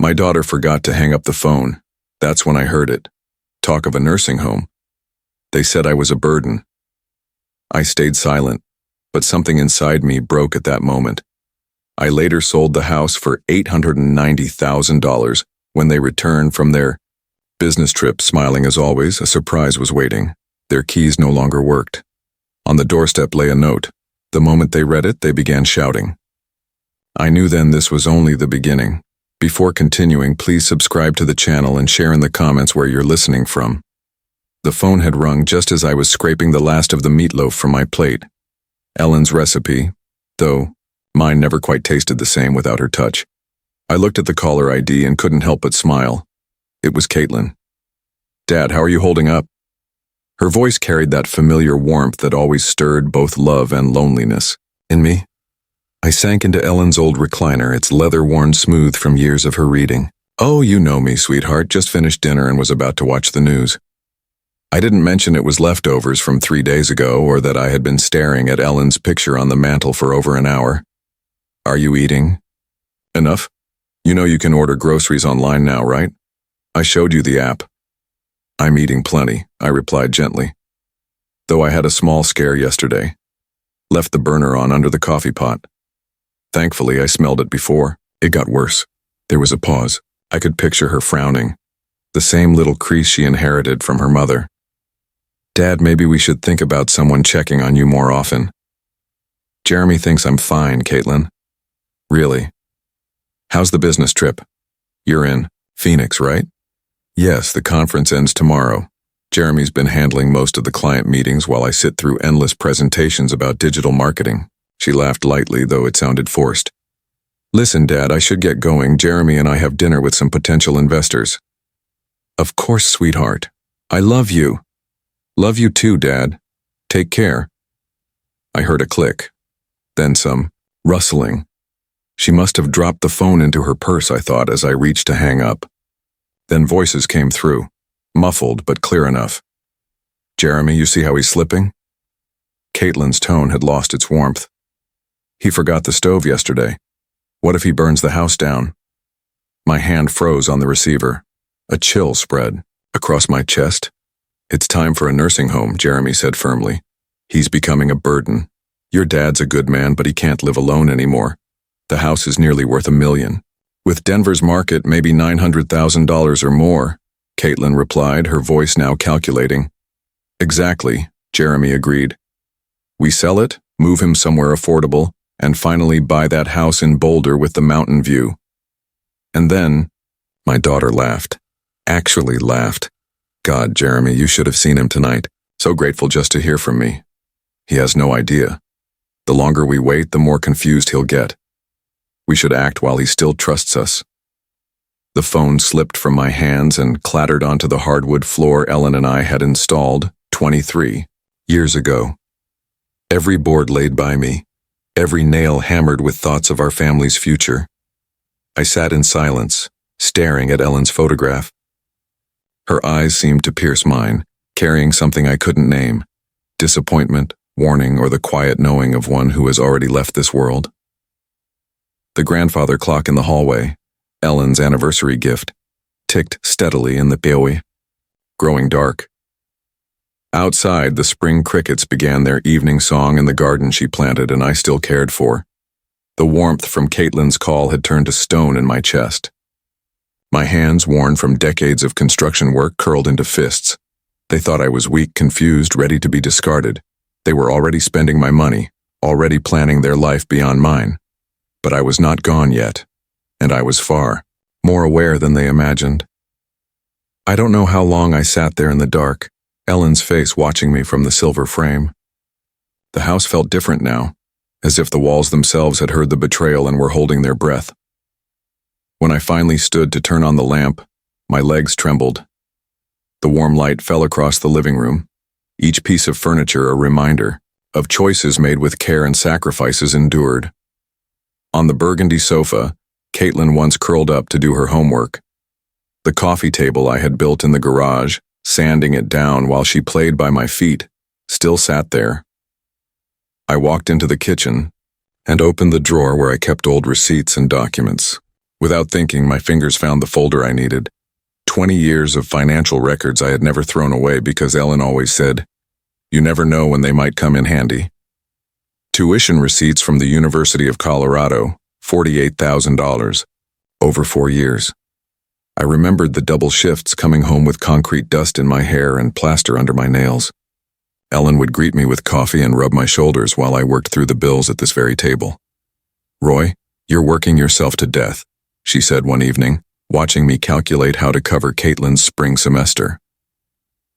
My daughter forgot to hang up the phone. That's when I heard it. Talk of a nursing home. They said I was a burden. I stayed silent, but something inside me broke at that moment. I later sold the house for $890,000 when they returned from their business trip. Smiling as always, a surprise was waiting. Their keys no longer worked. On the doorstep lay a note. The moment they read it, they began shouting. I knew then this was only the beginning. Before continuing, please subscribe to the channel and share in the comments where you're listening from. The phone had rung just as I was scraping the last of the meatloaf from my plate. Ellen's recipe, though mine never quite tasted the same without her touch. I looked at the caller ID and couldn't help but smile. It was Caitlin. Dad, how are you holding up? Her voice carried that familiar warmth that always stirred both love and loneliness in me. I sank into Ellen's old recliner, its leather worn smooth from years of her reading. Oh, you know me, sweetheart, just finished dinner and was about to watch the news. I didn't mention it was leftovers from 3 days ago or that I had been staring at Ellen's picture on the mantel for over an hour. Are you eating? Enough? You know you can order groceries online now, right? I showed you the app. I'm eating plenty, I replied gently. Though I had a small scare yesterday. Left the burner on under the coffee pot. Thankfully, I smelled it before. It got worse. There was a pause. I could picture her frowning. The same little crease she inherited from her mother. Dad, maybe we should think about someone checking on you more often. Jeremy thinks I'm fine, Caitlin. Really? How's the business trip? You're in Phoenix, right? Yes, the conference ends tomorrow. Jeremy's been handling most of the client meetings while I sit through endless presentations about digital marketing. She laughed lightly, though it sounded forced. Listen, Dad, I should get going. Jeremy and I have dinner with some potential investors. Of course, sweetheart. I love you. Love you too, Dad. Take care. I heard a click. Then some rustling. She must have dropped the phone into her purse, I thought, as I reached to hang up. Then voices came through, muffled but clear enough. Jeremy, you see how he's slipping? Caitlin's tone had lost its warmth. He forgot the stove yesterday. What if he burns the house down? My hand froze on the receiver. A chill spread across my chest. It's time for a nursing home, Jeremy said firmly. He's becoming a burden. Your dad's a good man, but he can't live alone anymore. The house is nearly worth $1 million. With Denver's market, maybe $900,000 or more, Caitlin replied, her voice now calculating. Exactly, Jeremy agreed. We sell it, move him somewhere affordable, and finally buy that house in Boulder with the mountain view. And then, my daughter laughed. Actually laughed. God, Jeremy, you should have seen him tonight. So grateful just to hear from me. He has no idea. The longer we wait, the more confused he'll get. We should act while he still trusts us. The phone slipped from my hands and clattered onto the hardwood floor Ellen and I had installed 23 years ago. Every board laid by me, every nail hammered with thoughts of our family's future. I sat in silence, staring at Ellen's photograph. Her eyes seemed to pierce mine, carrying something I couldn't name. Disappointment, warning, or the quiet knowing of one who has already left this world. The grandfather clock in the hallway, Ellen's anniversary gift, ticked steadily in the peewee, growing dark. Outside, the spring crickets began their evening song in the garden she planted and I still cared for. The warmth from Caitlin's call had turned to stone in my chest. My hands, worn from decades of construction work, curled into fists. They thought I was weak, confused, ready to be discarded. They were already spending my money, already planning their life beyond mine. But I was not gone yet, and I was far more aware than they imagined. I don't know how long I sat there in the dark, Ellen's face watching me from the silver frame. The house felt different now, as if the walls themselves had heard the betrayal and were holding their breath. When I finally stood to turn on the lamp, my legs trembled. The warm light fell across the living room, each piece of furniture a reminder of choices made with care and sacrifices endured. On the burgundy sofa, Caitlin once curled up to do her homework. The coffee table I had built in the garage, sanding it down while she played by my feet, still sat there. I walked into the kitchen and opened the drawer where I kept old receipts and documents. Without thinking, my fingers found the folder I needed. 20 years of financial records I had never thrown away because Ellen always said, "You never know when they might come in handy." Tuition receipts from the University of Colorado, $48,000, over 4 years. I remembered the double shifts, coming home with concrete dust in my hair and plaster under my nails. Ellen would greet me with coffee and rub my shoulders while I worked through the bills at this very table. "Roy, you're working yourself to death," she said one evening, watching me calculate how to cover Caitlin's spring semester.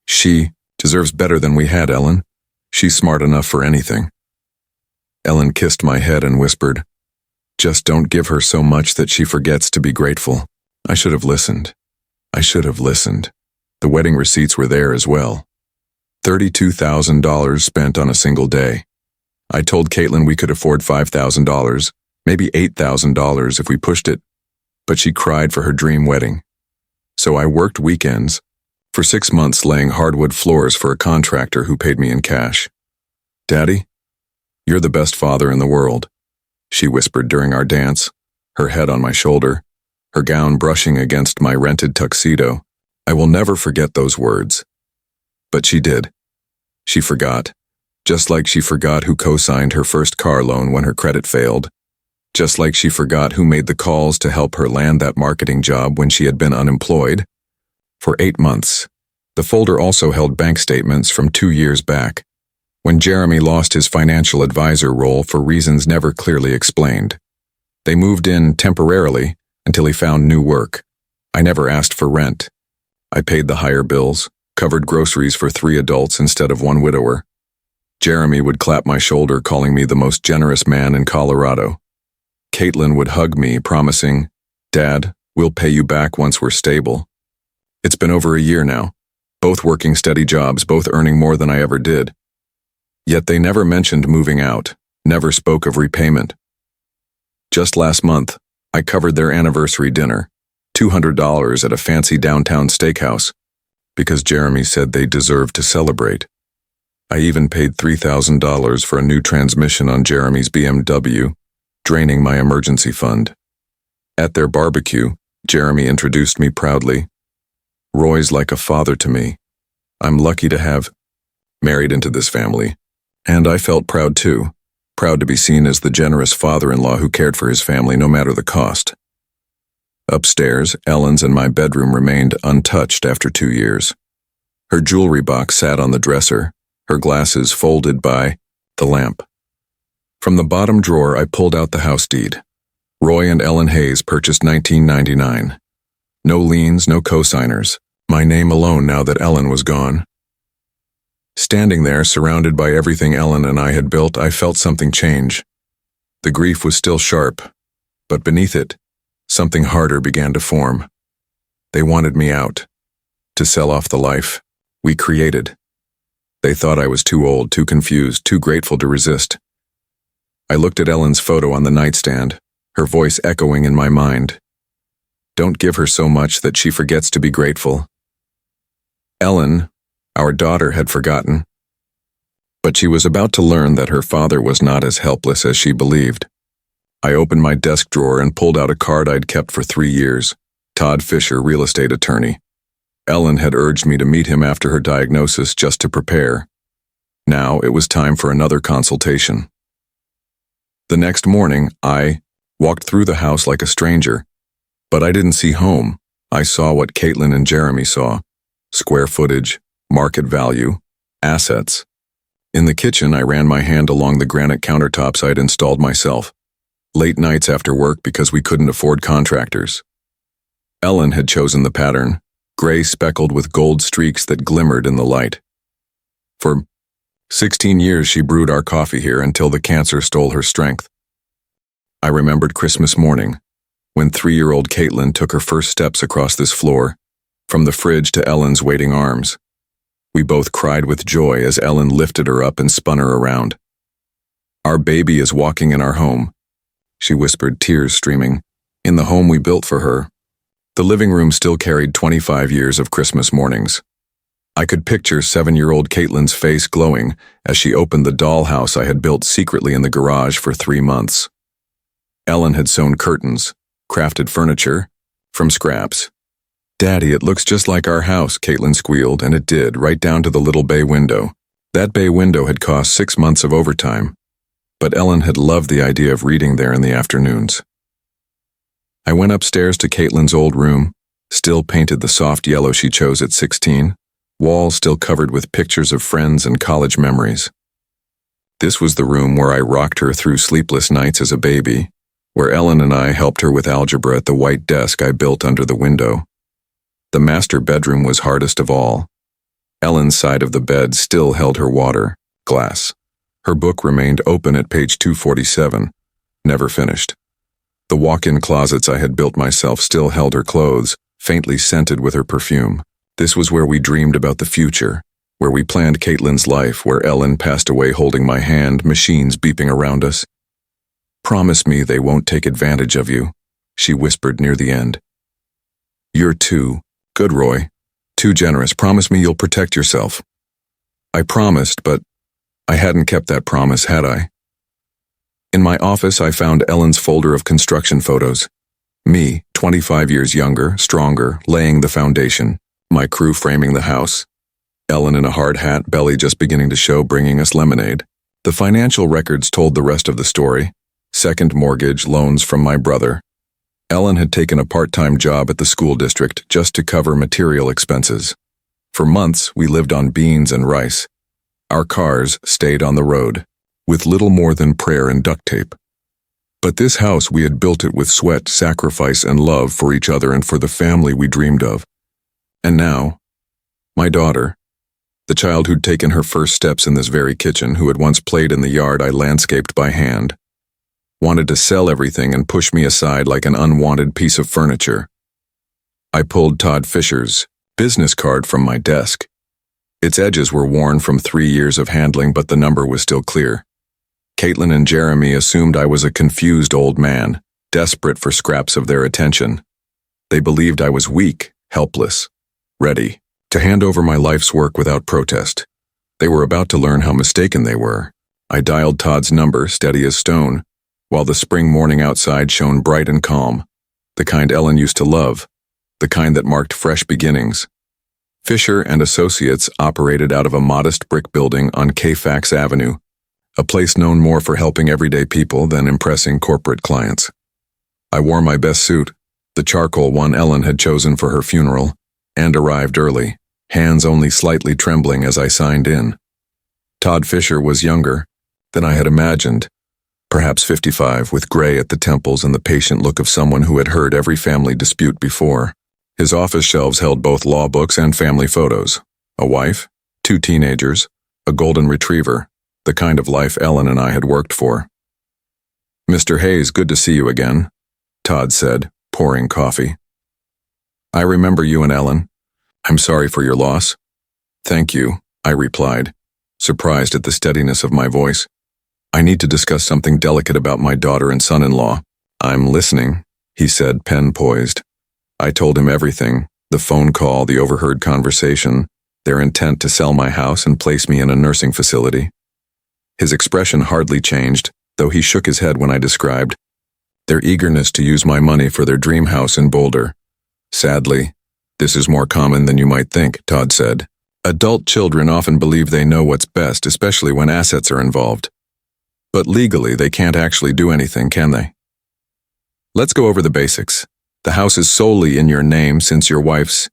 "She deserves better than we had, Ellen. She's smart enough for anything." Ellen kissed my head and whispered, "Just don't give her so much that she forgets to be grateful." I should have listened. I should have listened. The wedding receipts were there as well. $32,000 spent on a single day. I told Caitlin we could afford $5,000, maybe $8,000 if we pushed it, but she cried for her dream wedding. So I worked weekends for 6 months laying hardwood floors for a contractor who paid me in cash. "Daddy, you're the best father in the world," she whispered during our dance, her head on my shoulder, her gown brushing against my rented tuxedo. I will never forget those words. But she did. She forgot. Just like she forgot who co-signed her first car loan when her credit failed. Just like she forgot who made the calls to help her land that marketing job when she had been unemployed. For 8 months. The folder also held bank statements from 2 years back, when Jeremy lost his financial advisor role for reasons never clearly explained. They moved in temporarily until he found new work. I never asked for rent. I paid the higher bills, covered groceries for 3 adults instead of 1 widower. Jeremy would clap my shoulder, calling me the most generous man in Colorado. Caitlin would hug me, promising, "Dad, we'll pay you back once we're stable." It's been over a year now, both working steady jobs, both earning more than I ever did. Yet they never mentioned moving out, never spoke of repayment. Just last month, I covered their anniversary dinner, $200 at a fancy downtown steakhouse, because Jeremy said they deserved to celebrate. I even paid $3,000 for a new transmission on Jeremy's BMW, draining my emergency fund. At their barbecue, Jeremy introduced me proudly. "Roy's like a father to me. I'm lucky to have married into this family." And I felt proud too, proud to be seen as the generous father-in-law who cared for his family no matter the cost. Upstairs, Ellen's and my bedroom remained untouched after 2 years. Her jewelry box sat on the dresser, her glasses folded by the lamp. From the bottom drawer, I pulled out the house deed. Roy and Ellen Hayes purchased 1999. No liens, no co-signers. My name alone now that Ellen was gone. Standing there, surrounded by everything Ellen and I had built, I felt something change. The grief was still sharp, but beneath it, something harder began to form. They wanted me out, to sell off the life we created. They thought I was too old, too confused, too grateful to resist. I looked at Ellen's photo on the nightstand, her voice echoing in my mind. "Don't give her so much that she forgets to be grateful." Ellen, our daughter, had forgotten. But she was about to learn that her father was not as helpless as she believed. I opened my desk drawer and pulled out a card I'd kept for 3 years. Todd Fisher, real estate attorney. Ellen had urged me to meet him after her diagnosis just to prepare. Now it was time for another consultation. The next morning, I walked through the house like a stranger. But I didn't see home. I saw what Caitlin and Jeremy saw. Square footage, market value, assets. In the kitchen, I ran my hand along the granite countertops I'd installed myself. Late nights after work because we couldn't afford contractors. Ellen had chosen the pattern, gray speckled with gold streaks that glimmered in the light. For 16 years she brewed our coffee here until the cancer stole her strength. I remembered Christmas morning, when 3-year-old Caitlin took her first steps across this floor, from the fridge to Ellen's waiting arms. We both cried with joy as Ellen lifted her up and spun her around. "Our baby is walking in our home," she whispered, tears streaming, "in the home we built for her." The living room still carried 25 years of Christmas mornings. I could picture 7-year-old Caitlin's face glowing as she opened the dollhouse I had built secretly in the garage for 3 months. Ellen had sewn curtains, crafted furniture, from scraps. "Daddy, it looks just like our house," Caitlin squealed, and it did, right down to the little bay window. That bay window had cost 6 months of overtime, but Ellen had loved the idea of reading there in the afternoons. I went upstairs to Caitlin's old room, still painted the soft yellow she chose at 16, walls still covered with pictures of friends and college memories. This was the room where I rocked her through sleepless nights as a baby, where Ellen and I helped her with algebra at the white desk I built under the window. The master bedroom was hardest of all. Ellen's side of the bed still held her water glass. Her book remained open at page 247, never finished. The walk-in closets I had built myself still held her clothes, faintly scented with her perfume. This was where we dreamed about the future, where we planned Caitlin's life, where Ellen passed away holding my hand, machines beeping around us. "Promise me they won't take advantage of you," she whispered near the end. "You're too good, Roy. Too generous. Promise me you'll protect yourself." I promised, but I hadn't kept that promise, had I? In my office, I found Ellen's folder of construction photos. Me, 25 years younger, stronger, laying the foundation. My crew framing the house. Ellen in a hard hat, belly just beginning to show, bringing us lemonade. The financial records told the rest of the story. Second mortgage, loans from my brother. Ellen had taken a part-time job at the school district just to cover material expenses. For months, we lived on beans and rice. Our cars stayed on the road, with little more than prayer and duct tape. But this house, we had built it with sweat, sacrifice, and love for each other and for the family we dreamed of. And now, my daughter, the child who'd taken her first steps in this very kitchen, who had once played in the yard I landscaped by hand, wanted to sell everything and push me aside like an unwanted piece of furniture. I pulled Todd Fisher's business card from my desk. Its edges were worn from 3 years of handling, but the number was still clear. Caitlin and Jeremy assumed I was a confused old man, desperate for scraps of their attention. They believed I was weak, helpless, ready to hand over my life's work without protest. They were about to learn how mistaken they were. I dialed Todd's number, steady as stone, while the spring morning outside shone bright and calm, the kind Ellen used to love, the kind that marked fresh beginnings. Fisher and Associates operated out of a modest brick building on Fax Avenue, a place known more for helping everyday people than impressing corporate clients. I wore my best suit, the charcoal one Ellen had chosen for her funeral, and arrived early, hands only slightly trembling as I signed in. Todd Fisher was younger than I had imagined, perhaps 55, with gray at the temples and the patient look of someone who had heard every family dispute before. His office shelves held both law books and family photos, a wife, 2 teenagers, a golden retriever, the kind of life Ellen and I had worked for. "Mr. Hayes, good to see you again," Todd said, pouring coffee. "I remember you and Ellen. I'm sorry for your loss." "Thank you," I replied, surprised at the steadiness of my voice. "I need to discuss something delicate about my daughter and son-in-law." "I'm listening," he said, pen poised. I told him everything, the phone call, the overheard conversation, their intent to sell my house and place me in a nursing facility. His expression hardly changed, though he shook his head when I described their eagerness to use my money for their dream house in Boulder. "Sadly, this is more common than you might think," Todd said. "Adult children often believe they know what's best, especially when assets are involved. But legally, they can't actually do anything, can they? Let's go over the basics. The house is solely in your name since your wife's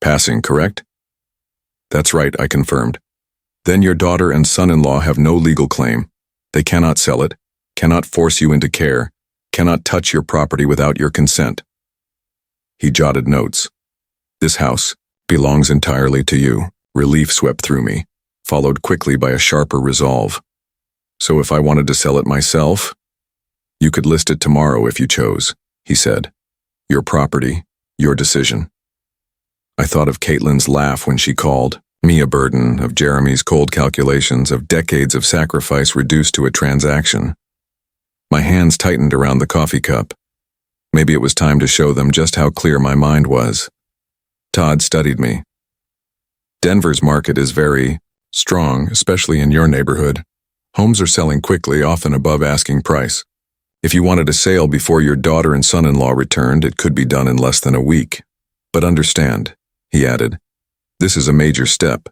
passing, correct?" "That's right," I confirmed. "Then your daughter and son-in-law have no legal claim. They cannot sell it, cannot force you into care, cannot touch your property without your consent." He jotted notes. "This house belongs entirely to you." Relief swept through me, followed quickly by a sharper resolve. "So if I wanted to sell it myself, you could list it tomorrow if you chose," he said. "Your property, your decision." I thought of Caitlin's laugh when she called me a burden, of Jeremy's cold calculations, of decades of sacrifice reduced to a transaction. My hands tightened around the coffee cup. Maybe it was time to show them just how clear my mind was. Todd studied me. "Denver's market is very strong, especially in your neighborhood. Homes are selling quickly, often above asking price. If you wanted a sale before your daughter and son-in-law returned, it could be done in less than a week. But understand, he added, this is a major step.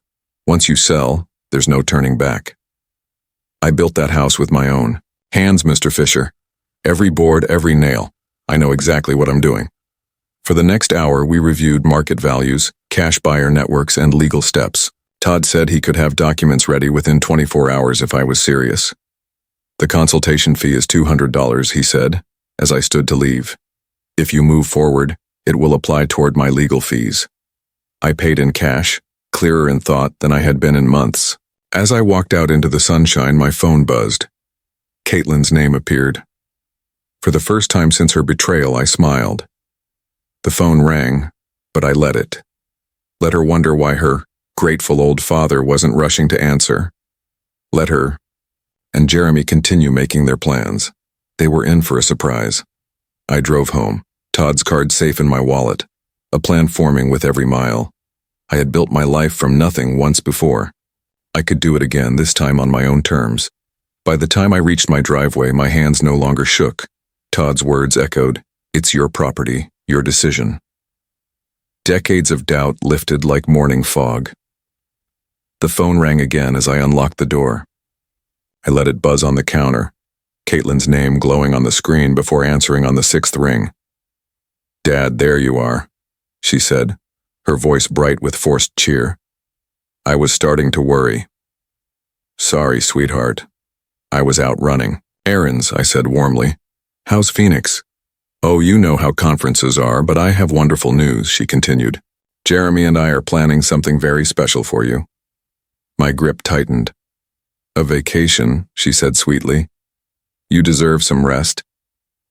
Once you sell, there's no turning back. I built that house with my own hands, Mr. Fisher. Every board, every nail. I know exactly what I'm doing. For the next hour, we reviewed market values, cash buyer networks, and legal steps. Todd said he could have documents ready within 24 hours if I was serious. The consultation fee is $200, he said, as I stood to leave. If you move forward, it will apply toward my legal fees. I paid in cash, clearer in thought than I had been in months. As I walked out into the sunshine, my phone buzzed. Caitlin's name appeared. For the first time since her betrayal, I smiled. The phone rang, but I let it. Let her wonder why her grateful old father wasn't rushing to answer. Let her and Jeremy continue making their plans. They were in for a surprise. I drove home, Todd's card safe in my wallet, a plan forming with every mile. I had built my life from nothing once before. I could do it again, this time on my own terms. By the time I reached my driveway, my hands no longer shook. Todd's words echoed, "It's your property, your decision." Decades of doubt lifted like morning fog. The phone rang again as I unlocked the door. I let it buzz on the counter, Caitlin's name glowing on the screen before answering on the 6th ring. "Dad, there you are," she said, her voice bright with forced cheer. I was starting to worry. "Sorry, sweetheart. I was out running errands," I said warmly. "How's Phoenix?" "Oh, you know how conferences are, but I have wonderful news," she continued. "Jeremy and I are planning something very special for you." My grip tightened. "A vacation," she said sweetly. "You deserve some rest.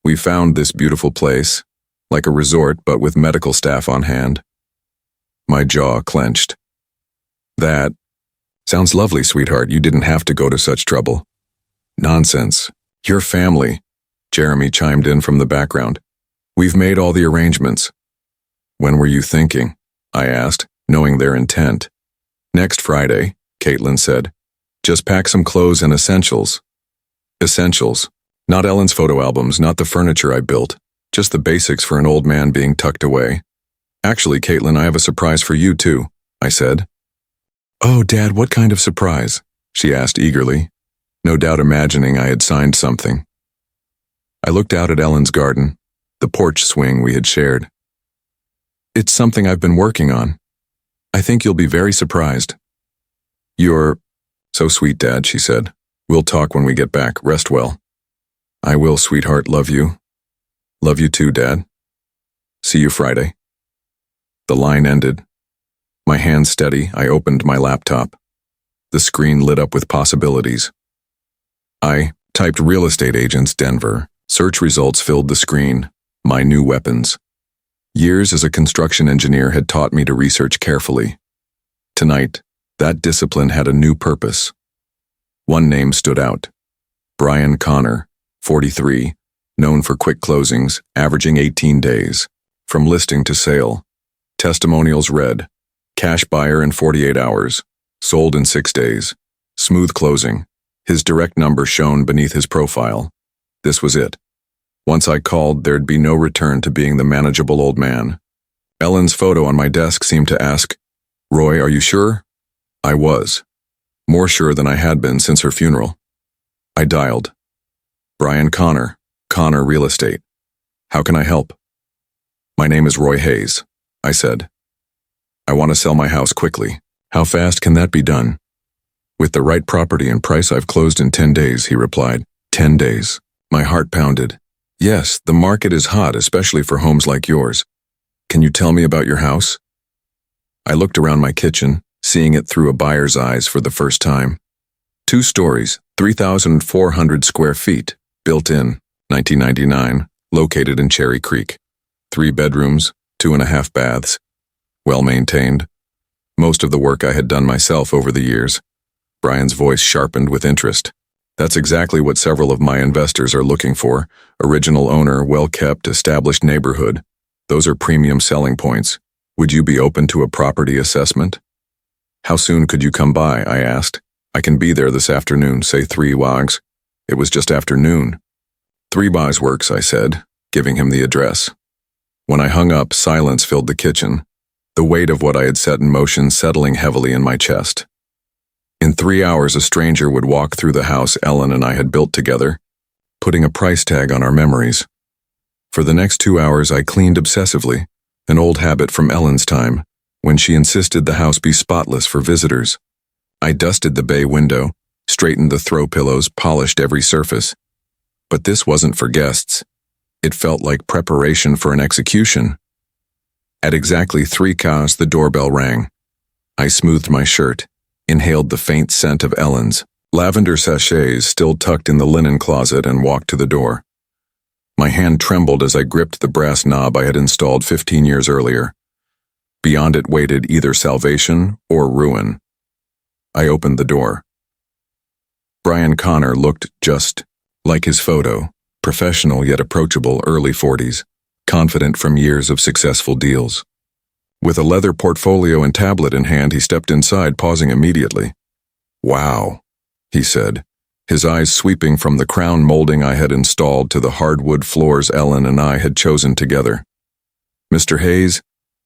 We found this beautiful place, like a resort but with medical staff on hand." My jaw clenched. "That sounds lovely, sweetheart. You didn't have to go to such trouble." "Nonsense. Your family," Jeremy chimed in from the background. "We've made all the arrangements." "When were you thinking?" I asked, knowing their intent. "Next Friday," Caitlin said. "Just pack some clothes and essentials." Essentials. Not Ellen's photo albums, not the furniture I built. Just the basics for an old man being tucked away. "Actually, Caitlin, I have a surprise for you too," I said. "Oh, Dad, what kind of surprise?" she asked eagerly, no doubt imagining I had signed something. I looked out at Ellen's garden, the porch swing we had shared. "It's something I've been working on. I think you'll be very surprised." "You're so sweet, Dad," she said. "We'll talk when we get back. Rest well." "I will, sweetheart. Love you." "Love you too, Dad. See you Friday." The line ended. My hands steady, I opened my laptop. The screen lit up with possibilities. I typed real estate agents, Denver. Search results filled the screen. My new weapons. Years as a construction engineer had taught me to research carefully. Tonight, that discipline had a new purpose. One name stood out. Brian Connor, 43, known for quick closings, averaging 18 days. From listing to sale. Testimonials read, cash buyer in 48 hours, sold in 6 days, smooth closing. His direct number shown beneath his profile. This was it. Once I called, there'd be no return to being the manageable old man. Ellen's photo on my desk seemed to ask, "Roy, are you sure?" I was. More sure than I had been since her funeral. I dialed. "Brian Connor, Connor Real Estate. How can I help?" "My name is Roy Hayes," I said. "I want to sell my house quickly. How fast can that be done?" "With the right property and price, I've closed in 10 days, he replied. 10 days. My heart pounded. "Yes, the market is hot, especially for homes like yours. Can you tell me about your house?" I looked around my kitchen, seeing it through a buyer's eyes for the first time. 2 stories, 3,400 square feet, built in 1999, located in Cherry Creek. 3 bedrooms, 2.5 baths. Well maintained. Most of the work I had done myself over the years. Brian's voice sharpened with interest. "That's exactly what several of my investors are looking for. Original owner, well-kept, established neighborhood. Those are premium selling points. Would you be open to a property assessment?" "How soon could you come by?" I asked. "I can be there this afternoon, say 3 wags." It was just afternoon. 3 buys works, I said, giving him the address. When I hung up, silence filled the kitchen, the weight of what I had set in motion settling heavily in my chest. In 3 hours, a stranger would walk through the house Ellen and I had built together, putting a price tag on our memories. For the next 2 hours, I cleaned obsessively, an old habit from Ellen's time, when she insisted the house be spotless for visitors. I dusted the bay window, straightened the throw pillows, polished every surface. But this wasn't for guests. It felt like preparation for an execution. At exactly 3 cows, the doorbell rang. I smoothed my shirt, inhaled the faint scent of Ellen's lavender sachets still tucked in the linen closet, and walked to the door. My hand trembled as I gripped the brass knob I had installed 15 years earlier. Beyond it waited either salvation or ruin. I opened the door. Brian Connor looked just like his photo, professional yet approachable, early 40s, confident from years of successful deals. With a leather portfolio and tablet in hand, he stepped inside, pausing immediately. "Wow," he said, his eyes sweeping from the crown molding I had installed to the hardwood floors Ellen and I had chosen together. "Mr. Hayes,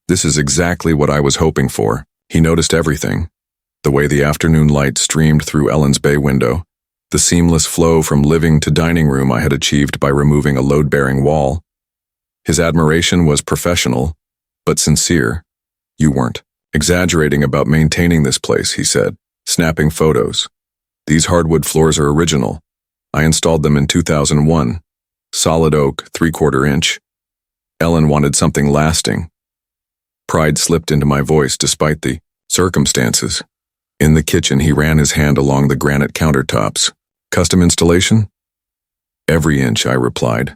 this is exactly what I was hoping for." He noticed everything. The way the afternoon light streamed through Ellen's bay window, the seamless flow from living to dining room I had achieved by removing a load-bearing wall. His admiration was professional, but sincere. "You weren't exaggerating about maintaining this place," he said, snapping photos. "These hardwood floors are original. I installed them in 2001. Solid oak, 3/4 inch. Ellen wanted something lasting." Pride slipped into my voice despite the circumstances. In the kitchen, he ran his hand along the granite countertops. "Custom installation?" "Every inch," I replied.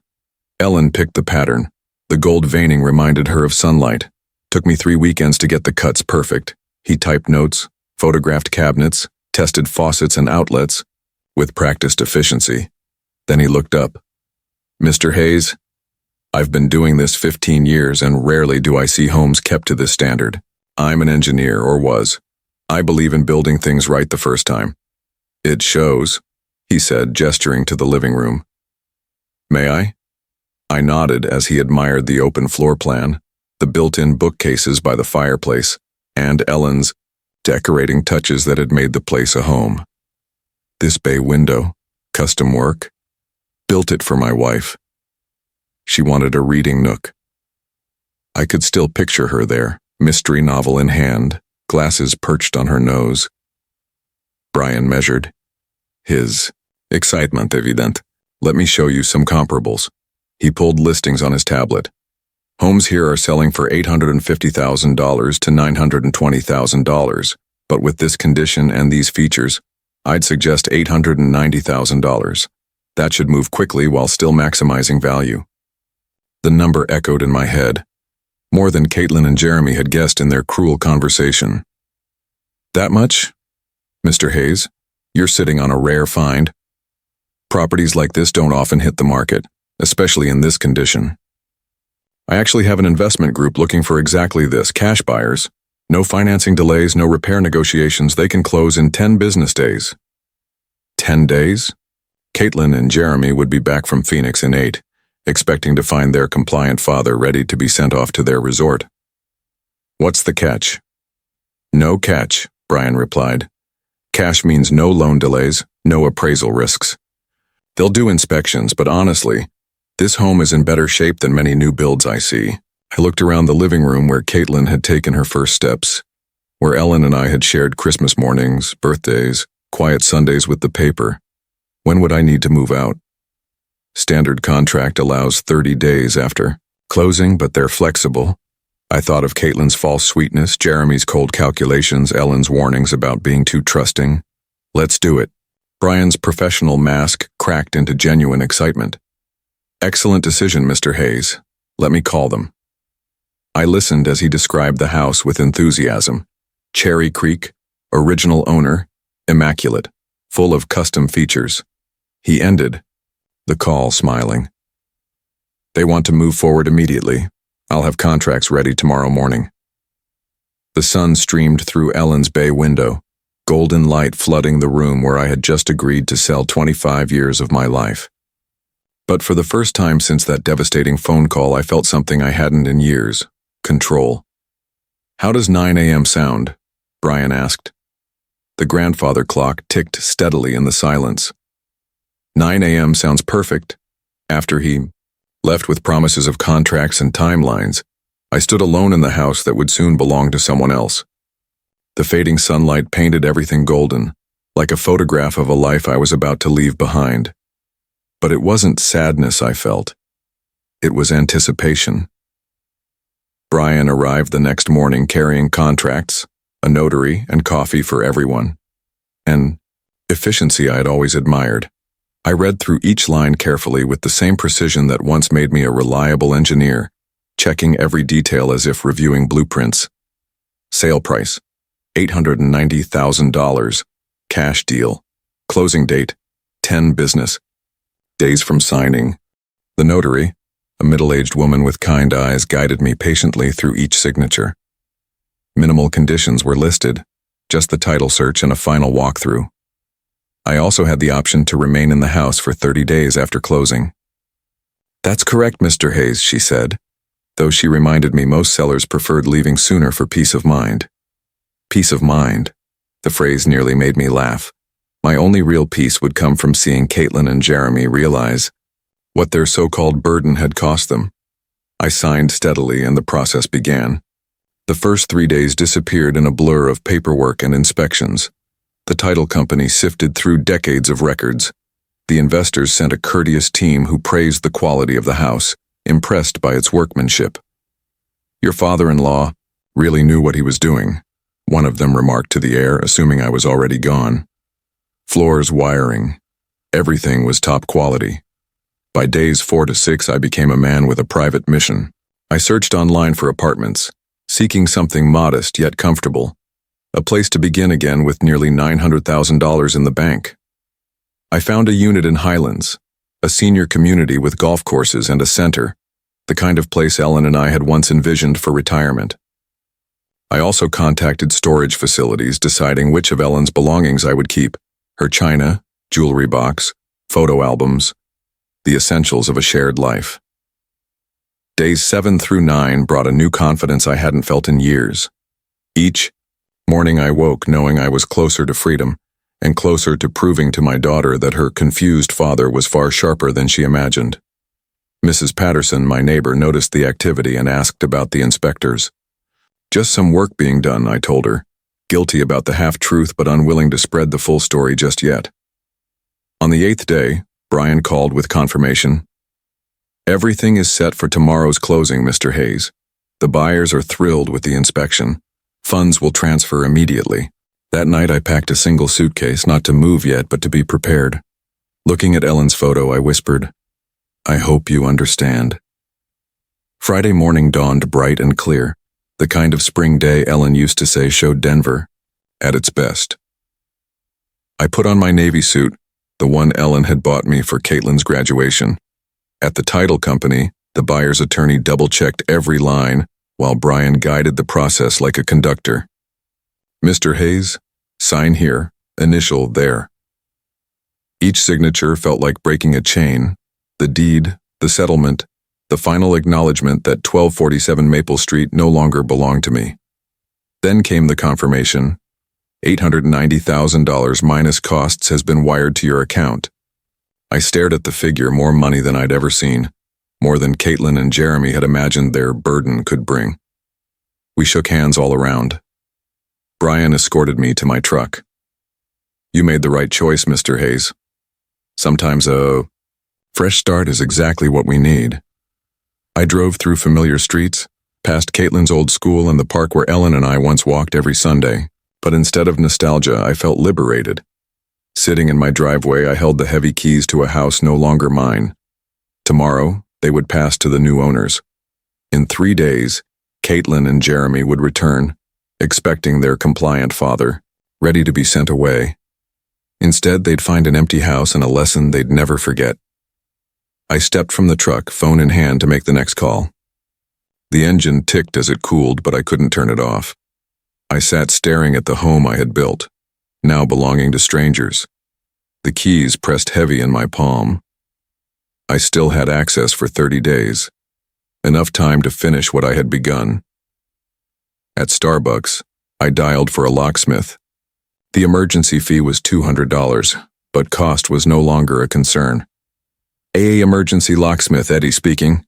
Ellen picked the pattern. The gold veining reminded her of sunlight. Took me 3 weekends to get the cuts perfect. He typed notes, photographed cabinets, tested faucets and outlets, with practiced efficiency. Then he looked up. "Mr. Hayes, I've been doing this 15 years, and rarely do I see homes kept to this standard. I'm an engineer, or was. I believe in building things right the first time." "It shows," he said, gesturing to the living room. "May I?" I nodded as he admired the open floor plan, the built-in bookcases by the fireplace, and Ellen's decorating touches that had made the place a home. "This bay window, custom work. Built it for my wife. She wanted a reading nook." I could still picture her there, mystery novel in hand, glasses perched on her nose. Brian measured. His excitement evident. "Let me show you some comparables." He pulled listings on his tablet. "Homes here are selling for $850,000 to $920,000, but with this condition and these features, I'd suggest $890,000. That should move quickly while still maximizing value." The number echoed in my head, more than Caitlin and Jeremy had guessed in their cruel conversation. "That much? Mr. Hayes, you're sitting on a rare find. Properties like this don't often hit the market, especially in this condition. I actually have an investment group looking for exactly this, cash buyers. No financing delays, no repair negotiations. They can close in 10 business days." 10 days? Caitlin and Jeremy would be back from Phoenix in 8, expecting to find their compliant father ready to be sent off to their resort. "What's the catch?" "No catch," Brian replied. "Cash means no loan delays, no appraisal risks. They'll do inspections, but honestly, this home is in better shape than many new builds I see." I looked around the living room where Caitlin had taken her first steps, where Ellen and I had shared Christmas mornings, birthdays, quiet Sundays with the paper. When would I need to move out? Standard contract allows 30 days after closing, but they're flexible. I thought of Caitlin's false sweetness, Jeremy's cold calculations, Ellen's warnings about being too trusting. Let's do it. Brian's professional mask cracked into genuine excitement. "Excellent decision, Mr. Hayes. Let me call them." I listened as he described the house with enthusiasm. Cherry Creek, original owner, immaculate, full of custom features. He ended the call smiling. "They want to move forward immediately. I'll have contracts ready tomorrow morning." The sun streamed through Ellen's bay window, golden light flooding the room where I had just agreed to sell 25 years of my life. But for the first time since that devastating phone call, I felt something I hadn't in years: control. "How does 9 a.m. sound?" Brian asked. The grandfather clock ticked steadily in the silence. 9 a.m. sounds perfect. After he left with promises of contracts and timelines, I stood alone in the house that would soon belong to someone else. The fading sunlight painted everything golden, like a photograph of a life I was about to leave behind. But it wasn't sadness I felt. It was anticipation. Brian arrived the next morning carrying contracts, a notary, and coffee for everyone. An efficiency I had always admired. I read through each line carefully with the same precision that once made me a reliable engineer, checking every detail as if reviewing blueprints. Sale price: $890,000. Cash deal. Closing date: 10 business days from signing. The notary, a middle-aged woman with kind eyes, guided me patiently through each signature. Minimal conditions were listed, just the title search and a final walkthrough. I also had the option to remain in the house for 30 days after closing. "That's correct, Mr. Hayes," she said, though she reminded me most sellers preferred leaving sooner for peace of mind. Peace of mind. The phrase nearly made me laugh. My only real peace would come from seeing Caitlin and Jeremy realize what their so-called burden had cost them. I signed steadily and the process began. The first 3 days disappeared in a blur of paperwork and inspections. The title company sifted through decades of records. The investors sent a courteous team who praised the quality of the house, impressed by its workmanship. "Your father-in-law really knew what he was doing," one of them remarked to the heir, assuming I was already gone. Floors, wiring, everything was top quality. By days 4 to 6, I became a man with a private mission. I searched online for apartments, seeking something modest yet comfortable, a place to begin again with nearly $900,000 in the bank. I found a unit in Highlands, a senior community with golf courses and a center, the kind of place Ellen and I had once envisioned for retirement. I also contacted storage facilities, deciding which of Ellen's belongings I would keep: her china, jewelry box, photo albums, the essentials of a shared life. Days 7 through 9 brought a new confidence I hadn't felt in years. Each morning I woke knowing I was closer to freedom, and closer to proving to my daughter that her confused father was far sharper than she imagined. Mrs. Patterson, my neighbor, noticed the activity and asked about the inspectors. "Just some work being done," I told her, guilty about the half-truth but unwilling to spread the full story just yet. On the 8th day, Brian called with confirmation. "Everything is set for tomorrow's closing, Mr. Hayes. The buyers are thrilled with the inspection. Funds will transfer immediately." That night I packed a single suitcase, not to move yet, but to be prepared. Looking at Ellen's photo, I whispered, "I hope you understand." Friday morning dawned bright and clear, the kind of spring day Ellen used to say showed Denver at its best. I put on my Navy suit, the one Ellen had bought me for Caitlin's graduation. At the title company, the buyer's attorney double-checked every line, while Brian guided the process like a conductor. "Mr. Hayes, sign here, initial there." Each signature felt like breaking a chain: the deed, the settlement, the final acknowledgement that 1247 Maple Street no longer belonged to me. Then came the confirmation: $890,000 minus costs has been wired to your account. I stared at the figure, more money than I'd ever seen, more than Caitlin and Jeremy had imagined their burden could bring. We shook hands all around. Brian escorted me to my truck. "You made the right choice, Mr. Hayes. Sometimes a fresh start is exactly what we need." I drove through familiar streets, past Caitlin's old school and the park where Ellen and I once walked every Sunday, but instead of nostalgia, I felt liberated. Sitting in my driveway, I held the heavy keys to a house no longer mine. Tomorrow, they would pass to the new owners. In 3 days, Caitlin and Jeremy would return, expecting their compliant father, ready to be sent away. Instead, they'd find an empty house and a lesson they'd never forget. I stepped from the truck, phone in hand, to make the next call. The engine ticked as it cooled, but I couldn't turn it off. I sat staring at the home I had built, now belonging to strangers. The keys pressed heavy in my palm. I still had access for 30 days. Enough time to finish what I had begun. At Starbucks, I dialed for a locksmith. The emergency fee was $200, but cost was no longer a concern. AA Emergency Locksmith, Eddie speaking.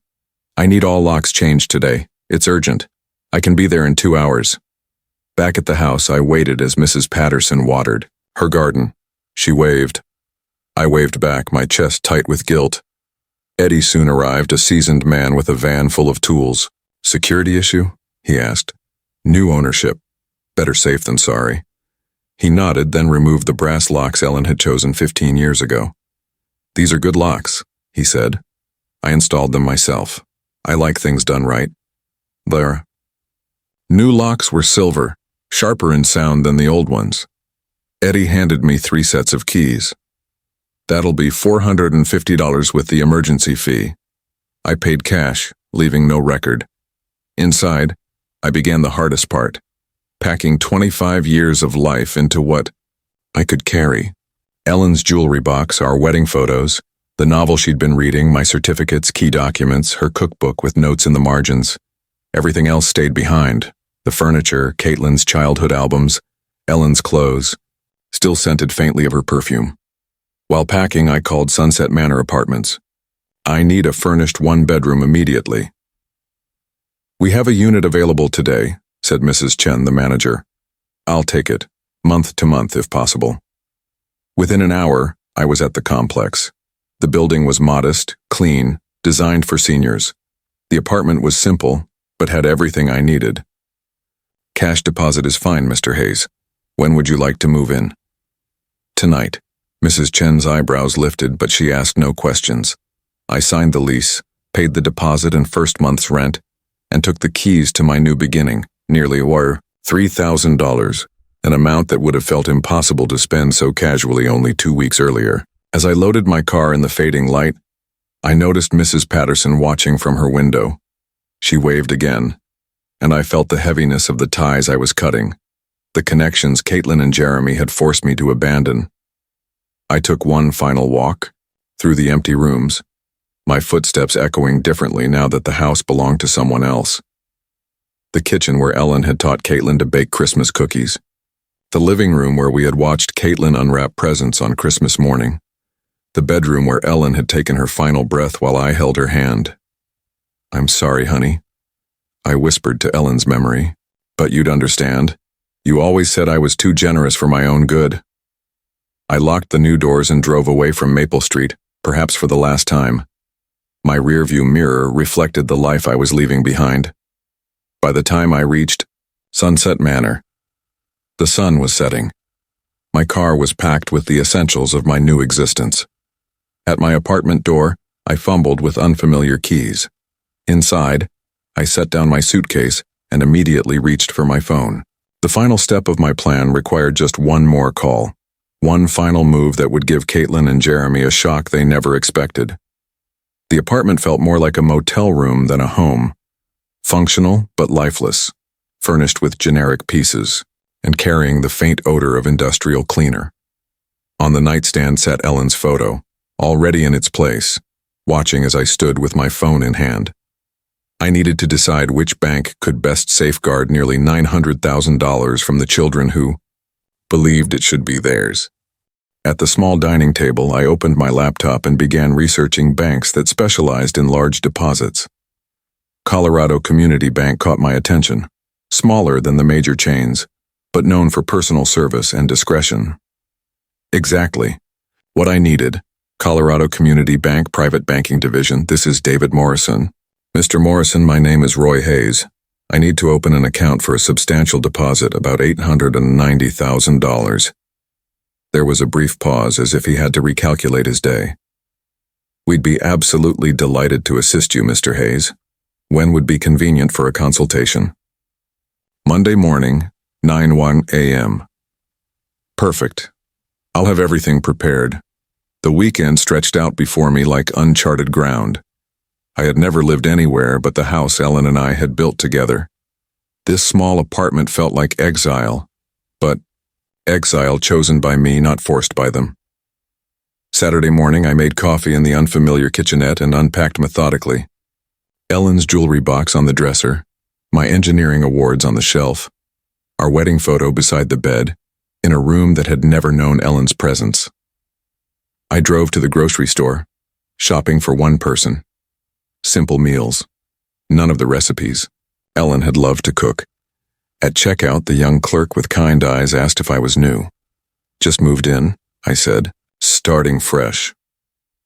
I need all locks changed today. It's urgent. I can be there in 2 hours. Back at the house, I waited as Mrs. Patterson watered her garden. She waved. I waved back, my chest tight with guilt. Eddie soon arrived, a seasoned man with a van full of tools. Security issue? He asked. New ownership. Better safe than sorry. He nodded, then removed the brass locks Ellen had chosen 15 years ago. These are good locks, he said. I installed them myself. I like things done right. There. New locks were silver, sharper in sound than the old ones. Eddie handed me 3 sets of keys. That'll be $450 with the emergency fee. I paid cash, leaving no record. Inside, I began the hardest part, packing 25 years of life into what I could carry. Ellen's jewelry box, our wedding photos, the novel she'd been reading, my certificates, key documents, her cookbook with notes in the margins. Everything else stayed behind. The furniture, Caitlin's childhood albums, Ellen's clothes, still scented faintly of her perfume. While packing, I called Sunset Manor Apartments. I need a furnished 1-bedroom immediately. We have a unit available today, said Mrs. Chen, the manager. I'll take it, month to month if possible. Within an hour, I was at the complex. The building was modest, clean, designed for seniors. The apartment was simple, but had everything I needed. Cash deposit is fine, Mr. Hayes. When would you like to move in? Tonight. Mrs. Chen's eyebrows lifted, but she asked no questions. I signed the lease, paid the deposit and first month's rent, and took the keys to my new beginning, nearly $3,000, an amount that would have felt impossible to spend so casually only 2 weeks earlier. As I loaded my car in the fading light, I noticed Mrs. Patterson watching from her window. She waved again, and I felt the heaviness of the ties I was cutting, the connections Caitlin and Jeremy had forced me to abandon. I took one final walk, through the empty rooms, my footsteps echoing differently now that the house belonged to someone else. The kitchen where Ellen had taught Caitlin to bake Christmas cookies. The living room where we had watched Caitlin unwrap presents on Christmas morning. The bedroom where Ellen had taken her final breath while I held her hand. I'm sorry, honey, I whispered to Ellen's memory, but you'd understand. You always said I was too generous for my own good. I locked the new doors and drove away from Maple Street, perhaps for the last time. My rearview mirror reflected the life I was leaving behind. By the time I reached Sunset Manor, the sun was setting. My car was packed with the essentials of my new existence. At my apartment door, I fumbled with unfamiliar keys. Inside, I set down my suitcase and immediately reached for my phone. The final step of my plan required just one more call. One final move that would give Caitlin and Jeremy a shock they never expected. The apartment felt more like a motel room than a home. Functional but lifeless, furnished with generic pieces, and carrying the faint odor of industrial cleaner. On the nightstand sat Ellen's photo, already in its place, watching as I stood with my phone in hand. I needed to decide which bank could best safeguard nearly $900,000 from the children who believed it should be theirs. At the small dining table, I opened my laptop and began researching banks that specialized in large deposits. Colorado Community Bank caught my attention, smaller than the major chains, but known for personal service and discretion. Exactly what I needed. Colorado Community Bank Private Banking Division. This is David Morrison. Mr. Morrison, my name is Roy Hayes. I need to open an account for a substantial deposit, about $890,000. There was a brief pause as if he had to recalculate his day. We'd be absolutely delighted to assist you, Mr. Hayes. When would be convenient for a consultation? Monday morning, 9:01 a.m. Perfect. I'll have everything prepared. The weekend stretched out before me like uncharted ground. I had never lived anywhere but the house Ellen and I had built together. This small apartment felt like exile, but exile chosen by me, not forced by them. Saturday morning, I made coffee in the unfamiliar kitchenette and unpacked methodically. Ellen's jewelry box on the dresser, my engineering awards on the shelf, our wedding photo beside the bed, in a room that had never known Ellen's presence. I drove to the grocery store, shopping for one person. Simple meals. None of the recipes. Ellen had loved to cook. At checkout, the young clerk with kind eyes asked if I was new. Just moved in, I said, starting fresh.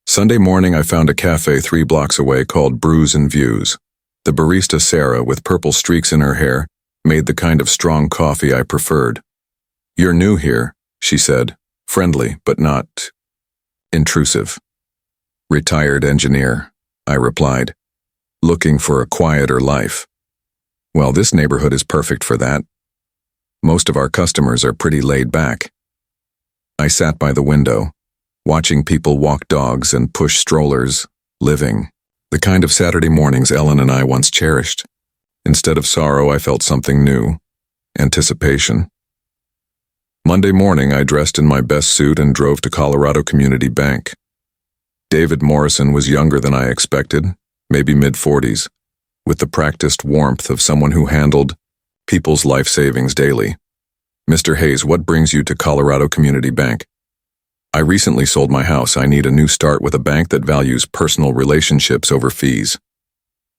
Sunday morning, I found a cafe 3 blocks away called Brews and Views. The barista Sarah, with purple streaks in her hair, made the kind of strong coffee I preferred. "You're new here," she said, friendly but not intrusive. "Retired engineer," I replied, looking for a quieter life. "Well, this neighborhood is perfect for that. Most of our customers are pretty laid back." I sat by the window, watching people walk dogs and push strollers, living the kind of Saturday mornings Ellen and I once cherished. Instead of sorrow, I felt something new, anticipation. Monday morning, I dressed in my best suit and drove to Colorado Community Bank. David Morrison was younger than I expected, maybe mid-40s, with the practiced warmth of someone who handled people's life savings daily. "Mr. Hayes, what brings you to Colorado Community Bank?" "I recently sold my house. I need a new start with a bank that values personal relationships over fees."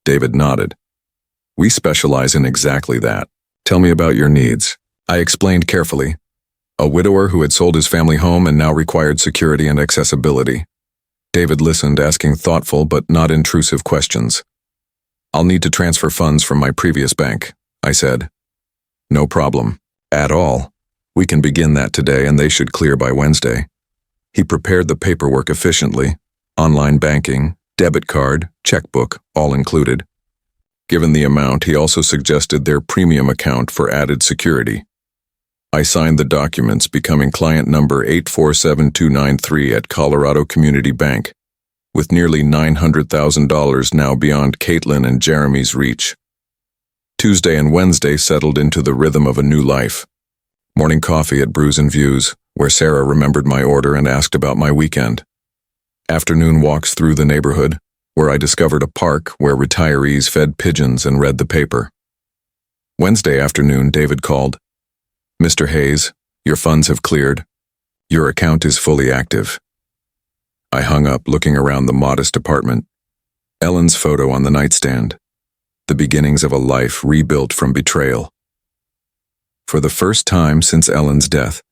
David nodded. "We specialize in exactly that. Tell me about your needs." I explained carefully. A widower who had sold his family home and now required security and accessibility. David listened, asking thoughtful but not intrusive questions. "I'll need to transfer funds from my previous bank," I said. "No problem. At all. We can begin that today and they should clear by Wednesday." He prepared the paperwork efficiently, online banking, debit card, checkbook, all included. Given the amount, he also suggested their premium account for added security. I signed the documents, becoming client number 847293 at Colorado Community Bank, with nearly $900,000 now beyond Caitlin and Jeremy's reach. Tuesday and Wednesday settled into the rhythm of a new life. Morning coffee at Brews and Views, where Sarah remembered my order and asked about my weekend. Afternoon walks through the neighborhood, where I discovered a park where retirees fed pigeons and read the paper. Wednesday afternoon, David called. "Mr. Hayes, your funds have cleared. Your account is fully active." I hung up, looking around the modest apartment. Ellen's photo on the nightstand. The beginnings of a life rebuilt from betrayal. For the first time since Ellen's death,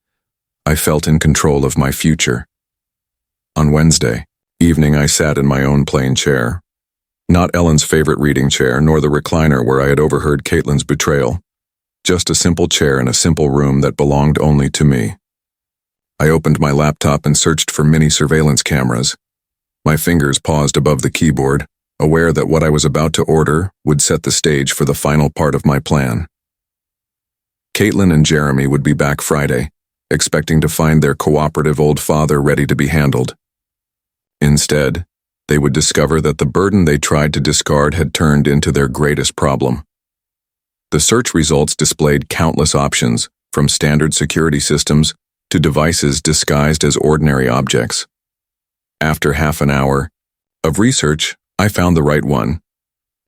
I felt in control of my future. On Wednesday evening, I sat in my own plain chair. Not Ellen's favorite reading chair, nor the recliner where I had overheard Caitlin's betrayal. Just a simple chair in a simple room that belonged only to me. I opened my laptop and searched for mini surveillance cameras. My fingers paused above the keyboard, aware that what I was about to order would set the stage for the final part of my plan. Caitlin and Jeremy would be back Friday, expecting to find their cooperative old father ready to be handled. Instead, they would discover that the burden they tried to discard had turned into their greatest problem. The search results displayed countless options, from standard security systems to devices disguised as ordinary objects. After half an hour of research, I found the right one,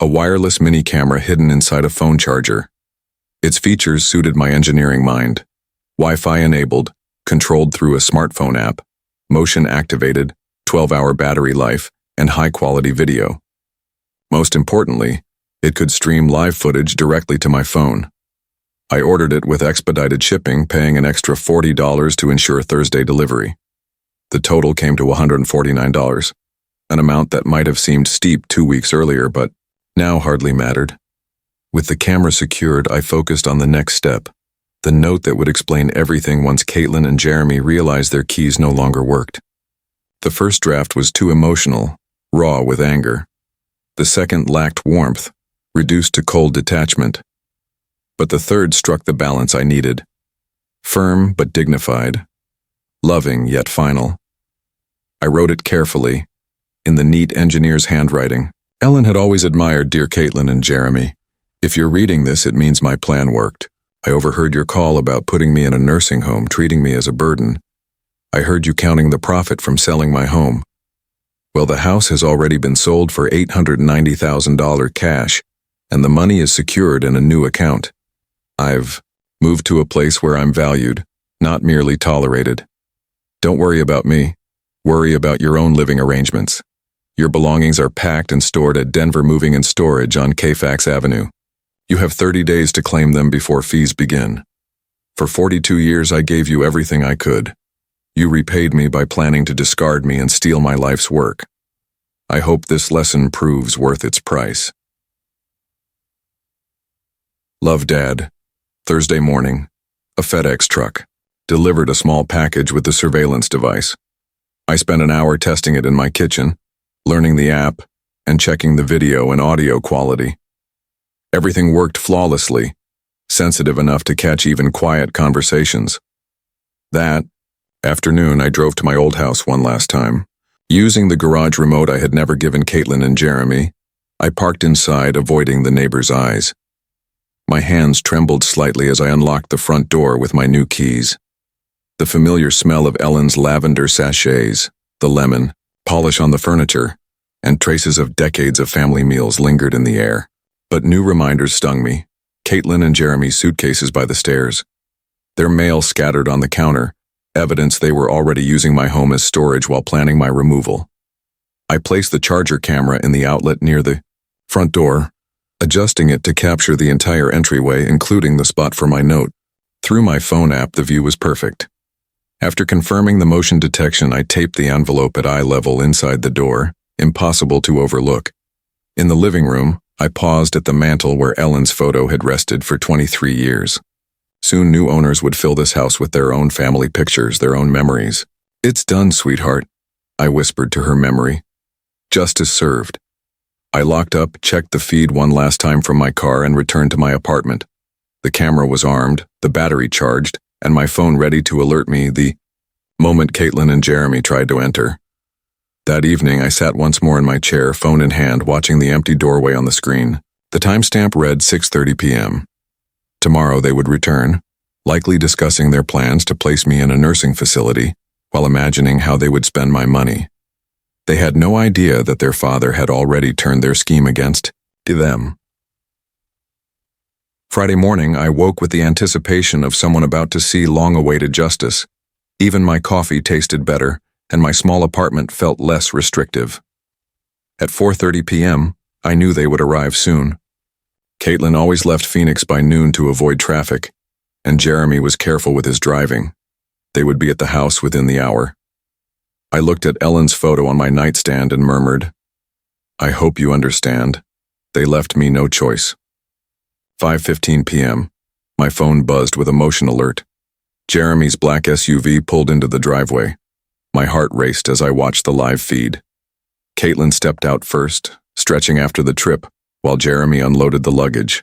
a wireless mini camera hidden inside a phone charger. Its features suited my engineering mind. Wi-Fi enabled, controlled through a smartphone app, motion activated, 12-hour battery life, and high-quality video. Most importantly, it could stream live footage directly to my phone. I ordered it with expedited shipping, paying an extra $40 to ensure Thursday delivery. The total came to $149, an amount that might have seemed steep 2 weeks earlier, but now hardly mattered. With the camera secured, I focused on the next step, the note that would explain everything once Caitlin and Jeremy realized their keys no longer worked. The first draft was too emotional, raw with anger. The second lacked warmth, reduced to cold detachment. But the third struck the balance I needed. Firm but dignified. Loving yet final. I wrote it carefully, in the neat engineer's handwriting. Ellen had always admired dear Caitlin and Jeremy. If you're reading this, it means my plan worked. I overheard your call about putting me in a nursing home, treating me as a burden. I heard you counting the profit from selling my home. Well, the house has already been sold for $890,000 cash, and the money is secured in a new account. I've moved to a place where I'm valued, not merely tolerated. Don't worry about me. Worry about your own living arrangements. Your belongings are packed and stored at Denver Moving and Storage on Fax Avenue. You have 30 days to claim them before fees begin. For 42 years I gave you everything I could. You repaid me by planning to discard me and steal my life's work. I hope this lesson proves worth its price. Love, Dad. Thursday morning, a FedEx truck delivered a small package with the surveillance device. I spent an hour testing it in my kitchen, learning the app, and checking the video and audio quality. Everything worked flawlessly, sensitive enough to catch even quiet conversations. That afternoon, I drove to my old house one last time. Using the garage remote I had never given Caitlin and Jeremy, I parked inside, avoiding the neighbors' eyes. My hands trembled slightly as I unlocked the front door with my new keys. The familiar smell of Ellen's lavender sachets, the lemon, polish on the furniture, and traces of decades of family meals lingered in the air. But new reminders stung me. Caitlin and Jeremy's suitcases by the stairs. Their mail scattered on the counter, evidence they were already using my home as storage while planning my removal. I placed the charger camera in the outlet near the front door, adjusting it to capture the entire entryway, including the spot for my note. Through my phone app, the view was perfect. After confirming the motion detection, I taped the envelope at eye level inside the door, impossible to overlook. In the living room, I paused at the mantel where Ellen's photo had rested for 23 years. Soon new owners would fill this house with their own family pictures, their own memories. "It's done, sweetheart," I whispered to her memory. Justice served. I locked up, checked the feed one last time from my car, and returned to my apartment. The camera was armed, the battery charged, and my phone ready to alert me the moment Caitlin and Jeremy tried to enter. That evening, I sat once more in my chair, phone in hand, watching the empty doorway on the screen. The timestamp read 6:30 p.m. Tomorrow they would return, likely discussing their plans to place me in a nursing facility, while imagining how they would spend my money. They had no idea that their father had already turned their scheme against them. Friday morning, I woke with the anticipation of someone about to see long-awaited justice. Even my coffee tasted better, and my small apartment felt less restrictive. At 4:30 p.m., I knew they would arrive soon. Caitlin always left Phoenix by noon to avoid traffic, and Jeremy was careful with his driving. They would be at the house within the hour. I looked at Ellen's photo on my nightstand and murmured, "I hope you understand. They left me no choice." 5:15 p.m. My phone buzzed with a motion alert. Jeremy's black SUV pulled into the driveway. My heart raced as I watched the live feed. Caitlin stepped out first, stretching after the trip, while Jeremy unloaded the luggage.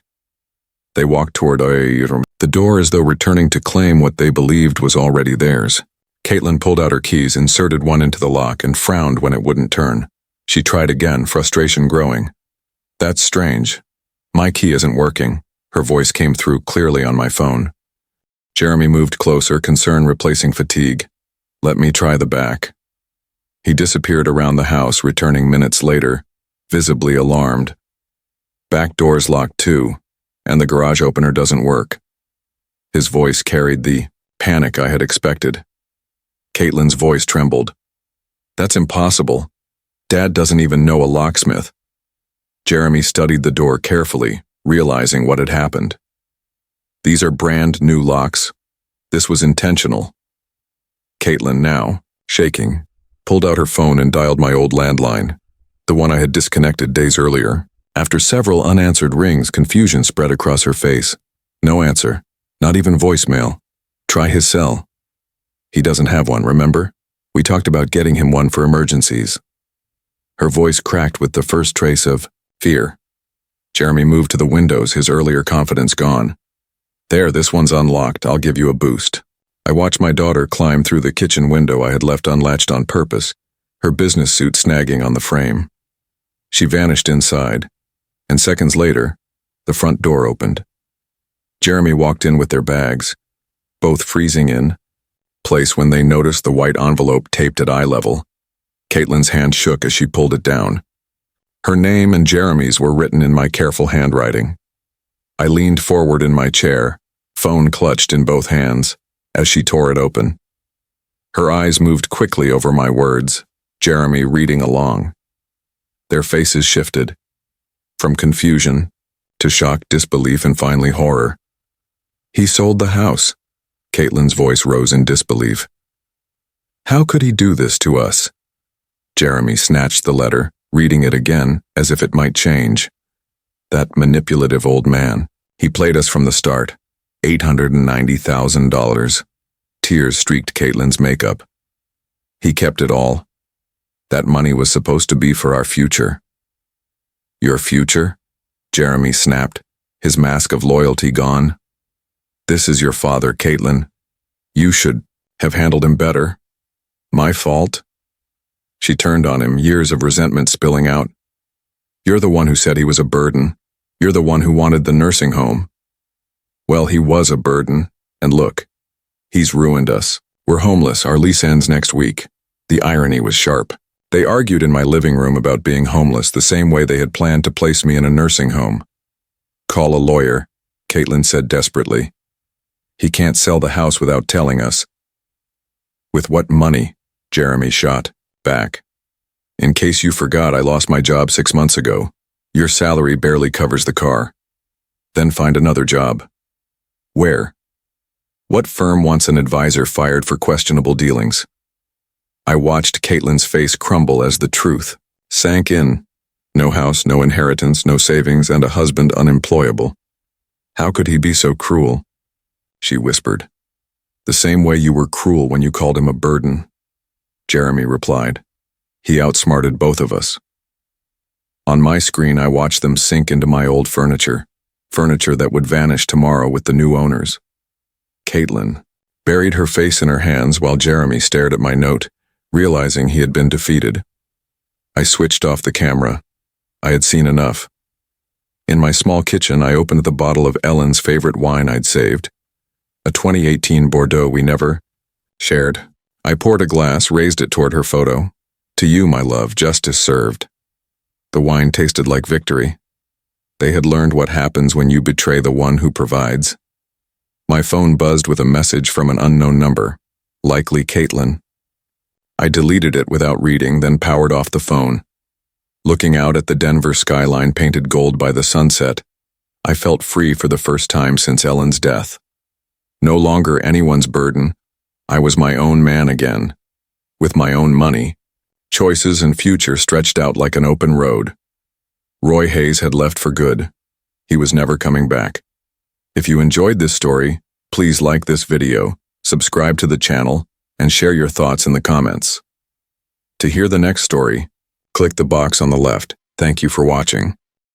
They walked toward the door as though returning to claim what they believed was already theirs. Caitlin pulled out her keys, inserted one into the lock, and frowned when it wouldn't turn. She tried again, frustration growing. "That's strange. My key isn't working." Her voice came through clearly on my phone. Jeremy moved closer, concern replacing fatigue. "Let me try the back." He disappeared around the house, returning minutes later, visibly alarmed. "Back door's locked too, and the garage opener doesn't work." His voice carried the panic I had expected. Caitlin's voice trembled. "That's impossible. Dad doesn't even know a locksmith." Jeremy studied the door carefully, realizing what had happened. "These are brand new locks. This was intentional." Caitlin, now shaking, pulled out her phone and dialed my old landline, the one I had disconnected days earlier. After several unanswered rings, confusion spread across her face. No answer, not even voicemail. "Try his cell." "He doesn't have one, remember? We talked about getting him one for emergencies." Her voice cracked with the first trace of fear. Jeremy moved to the windows, his earlier confidence gone. "There, this one's unlocked. I'll give you a boost." I watched my daughter climb through the kitchen window I had left unlatched on purpose, her business suit snagging on the frame. She vanished inside, and seconds later, the front door opened. Jeremy walked in with their bags, both freezing in, place when they noticed the white envelope taped at eye level. Caitlin's hand shook as she pulled it down. Her name and Jeremy's were written in my careful handwriting. I leaned forward in my chair, phone clutched in both hands, as she tore it open. Her eyes moved quickly over my words, Jeremy reading along. Their faces shifted, from confusion to shocked disbelief and finally horror. He sold the house. Caitlin's voice rose in disbelief. How could he do this to us? Jeremy snatched the letter, reading it again as if it might change. That manipulative old man. He played us from the start. $890,000. Tears streaked Caitlin's makeup. He kept it all. That money was supposed to be for our future. Your future? Jeremy snapped, his mask of loyalty gone. This is your father, Caitlin. You should have handled him better. My fault? She turned on him, years of resentment spilling out. You're the one who said he was a burden. You're the one who wanted the nursing home. Well, he was a burden, and look, he's ruined us. We're homeless, our lease ends next week. The irony was sharp. They argued in my living room about being homeless the same way they had planned to place me in a nursing home. Call a lawyer, Caitlin said desperately. He can't sell the house without telling us. With what money? Jeremy shot back. In case you forgot, I lost my job 6 months ago. Your salary barely covers the car. Then find another job. Where? What firm wants an advisor fired for questionable dealings? I watched Caitlin's face crumble as the truth sank in. No house, no inheritance, no savings, and a husband unemployable. How could he be so cruel? She whispered. The same way you were cruel when you called him a burden. Jeremy replied. He outsmarted both of us. On my screen, I watched them sink into my old furniture that would vanish tomorrow with the new owners. Caitlin buried her face in her hands while Jeremy stared at my note, realizing he had been defeated. I switched off the camera. I had seen enough. In my small kitchen, I opened the bottle of Ellen's favorite wine I'd saved, a 2018 Bordeaux we never shared. I poured a glass, raised it toward her photo. To you, my love, justice served. The wine tasted like victory. They had learned what happens when you betray the one who provides. My phone buzzed with a message from an unknown number, likely Caitlin. I deleted it without reading, then powered off the phone. Looking out at the Denver skyline painted gold by the sunset, I felt free for the first time since Ellen's death. No longer anyone's burden, I was my own man again. With my own money, choices and future stretched out like an open road. Roy Hayes had left for good. He was never coming back. If you enjoyed this story, please like this video, subscribe to the channel, and share your thoughts in the comments. To hear the next story, click the box on the left. Thank you for watching.